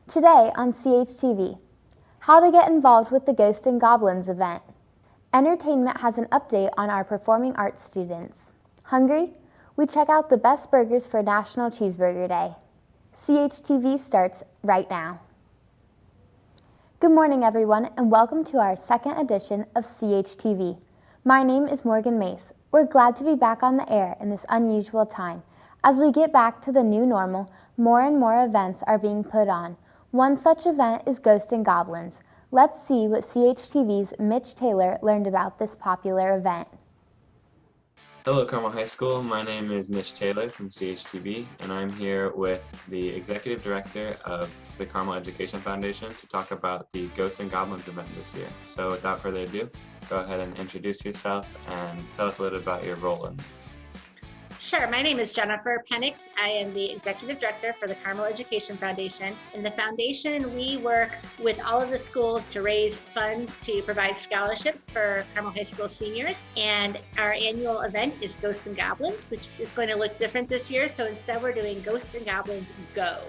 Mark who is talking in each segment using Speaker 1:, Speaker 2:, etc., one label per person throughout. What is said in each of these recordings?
Speaker 1: Today on CHTV, how to get involved with the Ghosts and Goblins event. Entertainment has an update on our performing arts students. Hungry? We check out the best burgers for National Cheeseburger Day. CHTV starts right now. Good morning, everyone, and welcome to our second edition of CHTV. My name is Morgan Mace. We're glad to be back on the air in this unusual time. As we get back to the new normal, more and more events are being put on. One such event is Ghosts and Goblins. Let's see what CHTV's Mitch Taylor learned about this popular event.
Speaker 2: Hello, Carmel High School. My name is Mitch Taylor from CHTV, and I'm here with the Executive Director of the Carmel Education Foundation to talk about the Ghosts and Goblins event this year. So without further ado, go ahead and introduce yourself and tell us a little about your role in this.
Speaker 3: Sure. My name is Jennifer Penix. I am the Executive Director for the Carmel Education Foundation. In the foundation, we work with all of the schools to raise funds to provide scholarships for Carmel High School seniors. And our annual event is Ghosts and Goblins, which is going to look different this year. So instead, we're doing Ghosts and Goblins Go.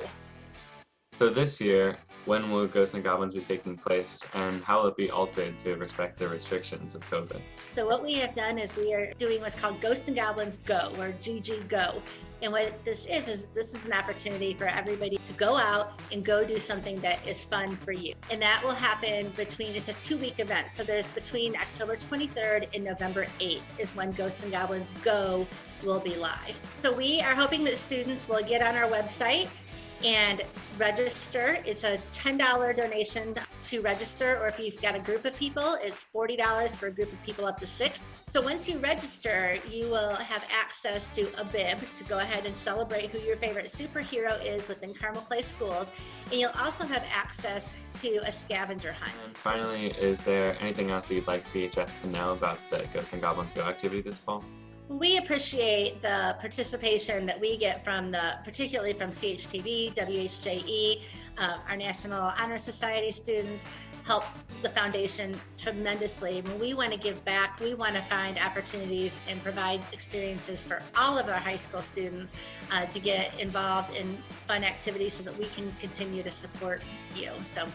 Speaker 2: So this year, when will Ghosts and Goblins be taking place, and how will it be altered to respect the restrictions of COVID?
Speaker 3: So what we have done is we are doing what's called Ghosts and Goblins Go, or GG Go. And what this is an opportunity for everybody to go out and go do something that is fun for you. And that will happen it's a 2-week event. So there's between October 23rd and November 8th is when Ghosts and Goblins Go will be live. So we are hoping that students will get on our website and register. It's a $10 donation to register, or if you've got a group of people, it's $40 for a group of people up to 6. So once you register, you will have access to a bib to go ahead and celebrate who your favorite superhero is within Carmel Clay Schools, and you'll also have access to a scavenger hunt.
Speaker 2: And finally, is there anything else that you'd like CHS to know about the Ghosts and Goblins Go activity this fall?
Speaker 3: We appreciate the participation that we get particularly from CHTV, WHJE, our National Honor Society students help the foundation tremendously. When we want to give back, we want to find opportunities and provide experiences for all of our high school students to get involved in fun activities so that we can continue to support you. So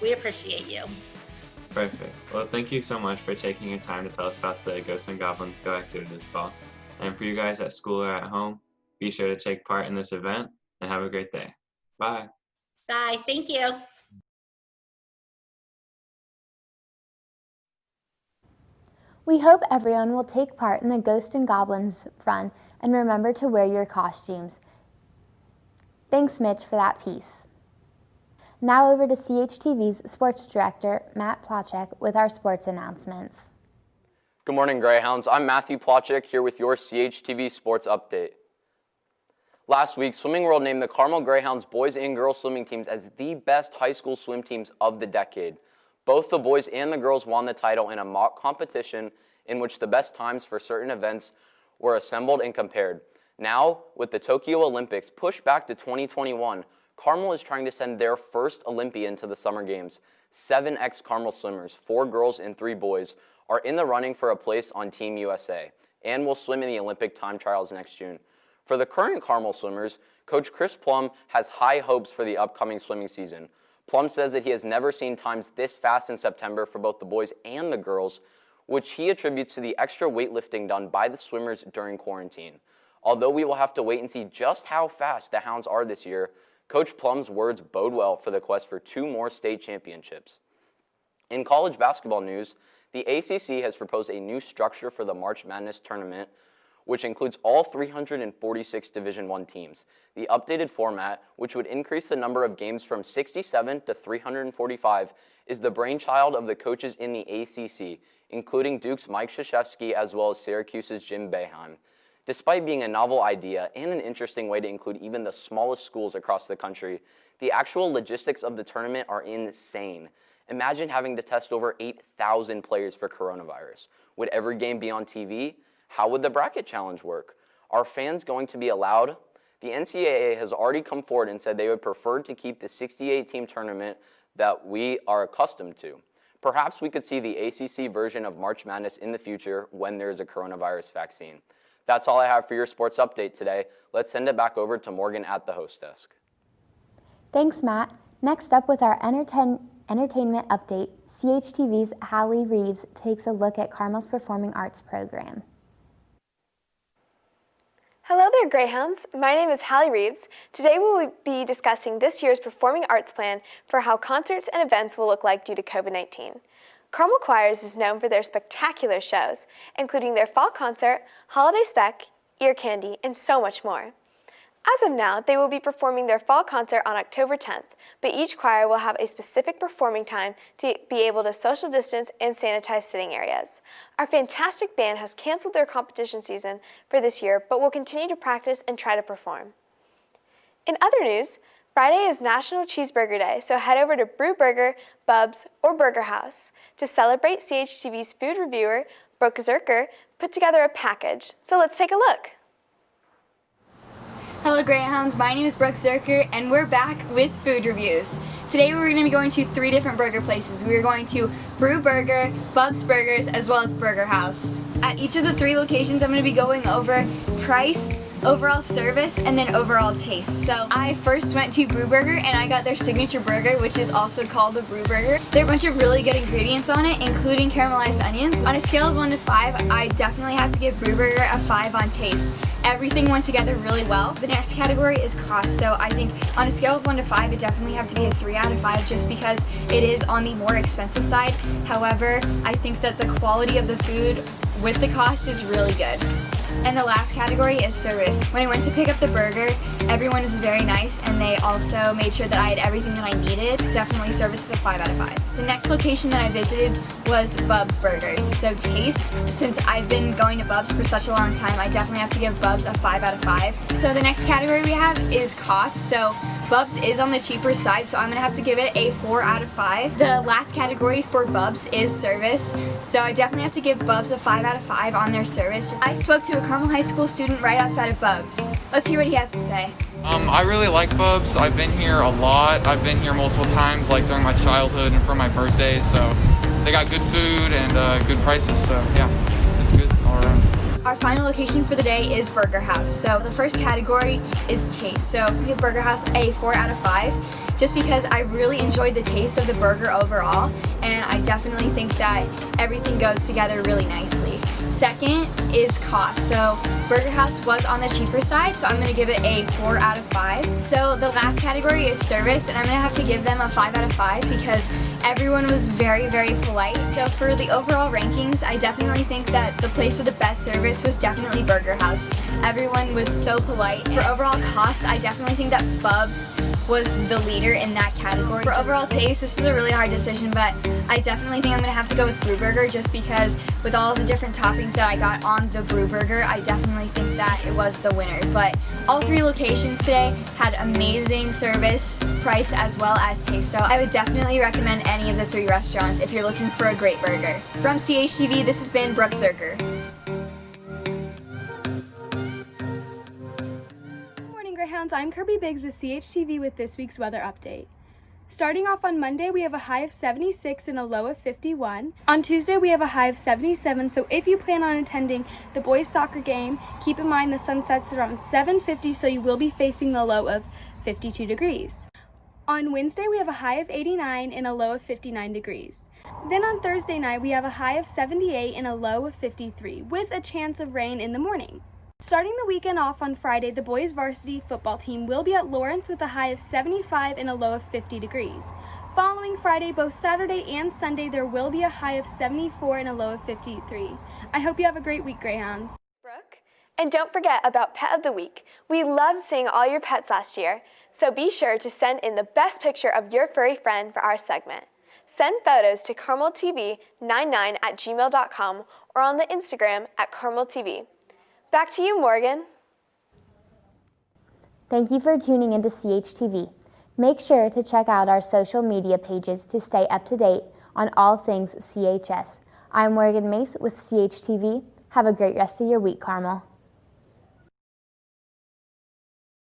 Speaker 3: we appreciate you.
Speaker 2: Perfect. Well, thank you so much for taking your time to tell us about the Ghosts and Goblins Go activity this fall. And for you guys at school or at home, be sure to take part in this event and have a great day. Bye.
Speaker 3: Bye. Thank you.
Speaker 1: We hope everyone will take part in the Ghosts and Goblins run and remember to wear your costumes. Thanks, Mitch, for that piece. Now over to CHTV's Sports Director, Matt Placzek, with our sports announcements.
Speaker 4: Good morning, Greyhounds. I'm Matthew Placzek here with your CHTV Sports Update. Last week, Swimming World named the Carmel Greyhounds boys and girls swimming teams as the best high school swim teams of the decade. Both the boys and the girls won the title in a mock competition in which the best times for certain events were assembled and compared. Now, with the Tokyo Olympics pushed back to 2021, Carmel is trying to send their first Olympian to the Summer Games. 7 ex-Carmel swimmers, 4 girls and 3 boys, are in the running for a place on Team USA and will swim in the Olympic time trials next June. For the current Carmel swimmers, Coach Chris Plum has high hopes for the upcoming swimming season. Plum says that he has never seen times this fast in September for both the boys and the girls, which he attributes to the extra weightlifting done by the swimmers during quarantine. Although we will have to wait and see just how fast the Hounds are this year, Coach Plum's words bode well for the quest for 2 more state championships. In college basketball news, the ACC has proposed a new structure for the March Madness tournament, which includes all 346 Division I teams. The updated format, which would increase the number of games from 67 to 345, is the brainchild of the coaches in the ACC, including Duke's Mike Krzyzewski as well as Syracuse's Jim Boeheim. Despite being a novel idea and an interesting way to include even the smallest schools across the country, the actual logistics of the tournament are insane. Imagine having to test over 8,000 players for coronavirus. Would every game be on TV? How would the bracket challenge work? Are fans going to be allowed? The NCAA has already come forward and said they would prefer to keep the 68-team tournament that we are accustomed to. Perhaps we could see the ACC version of March Madness in the future when there is a coronavirus vaccine. That's all I have for your sports update today. Let's send it back over to Morgan at the host desk.
Speaker 1: Thanks, Matt. Next up with our entertainment update, CHTV's Hallie Reeves takes a look at Carmel's Performing Arts program.
Speaker 5: Hello there, Greyhounds. My name is Hallie Reeves. Today we will be discussing this year's Performing Arts plan for how concerts and events will look like due to COVID-19. Carmel Choirs is known for their spectacular shows, including their fall concert, holiday spec, ear candy, and so much more. As of now, they will be performing their fall concert on October 10th, but each choir will have a specific performing time to be able to social distance and sanitize sitting areas. Our fantastic band has canceled their competition season for this year, but will continue to practice and try to perform. In other news, Friday is National Cheeseburger Day, so head over to Brew Burger, Bub's, or Burger House. To celebrate, CHTV's food reviewer, Brooke Zurcher, put together a package. So let's take a look.
Speaker 6: Hello Greyhounds, my name is Brooke Zurcher and we're back with food reviews. Today we're going to be going to 3 different burger places. We are going to Brew Burger, Bub's Burgers, as well as Burger House. At each of the 3 locations I'm going to be going over price, overall service, and then overall taste. So I first went to Brew Burger and I got their signature burger, which is also called the Brew Burger. There are a bunch of really good ingredients on it, including caramelized onions. On a scale of 1 to 5, I definitely have to give Brew Burger a 5 on taste. Everything went together really well. The next category is cost, so I think on a scale of 1 to 5, it definitely have to be a 3 out of 5 just because it is on the more expensive side. However, I think that the quality of the food with the cost is really good. And the last category is service. When I went to pick up the burger, everyone was very nice and they also made sure that I had everything that I needed. Definitely service is a 5 out of 5. The next location that I visited was Bub's Burgers. So taste, since I've been going to Bub's for such a long time, I definitely have to give Bub's a 5 out of 5. So the next category we have is cost. So Bub's is on the cheaper side, so I'm gonna have to give it a 4 out of 5. The last category for Bub's is service, so I definitely have to give Bub's a 5 out of 5 on their service. I spoke to a Carmel High School student right outside of Bub's. Let's hear what he has to say.
Speaker 7: I really like Bub's. I've been here a lot. I've been here multiple times, like during my childhood and for my birthday, so they got good food and good prices, so yeah, it's good all around.
Speaker 6: Our final location for the day is Burger House. So the first category is taste. So we give Burger House a 4 out of 5 just because I really enjoyed the taste of the burger overall, and I definitely think that everything goes together really nicely. Second is cost. So Burger House was on the cheaper side, so I'm going to give it a 4 out of 5. So the last category is service, and I'm going to have to give them a 5 out of 5 because everyone was very, very polite. So for the overall rankings, I definitely think that the place with the best service was definitely Burger House. Everyone was so polite. For overall cost, I definitely think that Bub's was the leader in that category. For overall taste, this is a really hard decision, but I definitely think I'm going to have to go with Brew Burger just because with all the different toppings that I got on the Brew Burger, I definitely think that it was the winner. But all 3 locations today had amazing service, price, as well as taste. So I would definitely recommend any of the 3 restaurants if you're looking for a great burger. From CHTV, this has been Brooke Zurcher.
Speaker 8: Good morning, Greyhounds. I'm Kirby Biggs with CHTV with this week's weather update. Starting off on Monday, we have a high of 76 and a low of 51. On Tuesday, we have a high of 77, so if you plan on attending the boys soccer game, keep in mind the sun sets around 7:50, so you will be facing the low of 52 degrees. On Wednesday, we have a high of 89 and a low of 59 degrees. Then on Thursday night, we have a high of 78 and a low of 53, with a chance of rain in the morning. Starting the weekend off on Friday, the boys varsity football team will be at Lawrence with a high of 75 and a low of 50 degrees. Following Friday, both Saturday and Sunday, there will be a high of 74 and a low of 53. I hope you have a great week, Greyhounds.
Speaker 5: Brooke. And don't forget about Pet of the Week. We loved seeing all your pets last year, so be sure to send in the best picture of your furry friend for our segment. Send photos to carmeltv99@gmail.com or on the Instagram at carmeltv. Back to you, Morgan.
Speaker 1: Thank you for tuning into CHTV. Make sure to check out our social media pages to stay up to date on all things CHS. I'm Morgan Mace with CHTV. Have a great rest of your week, Carmel.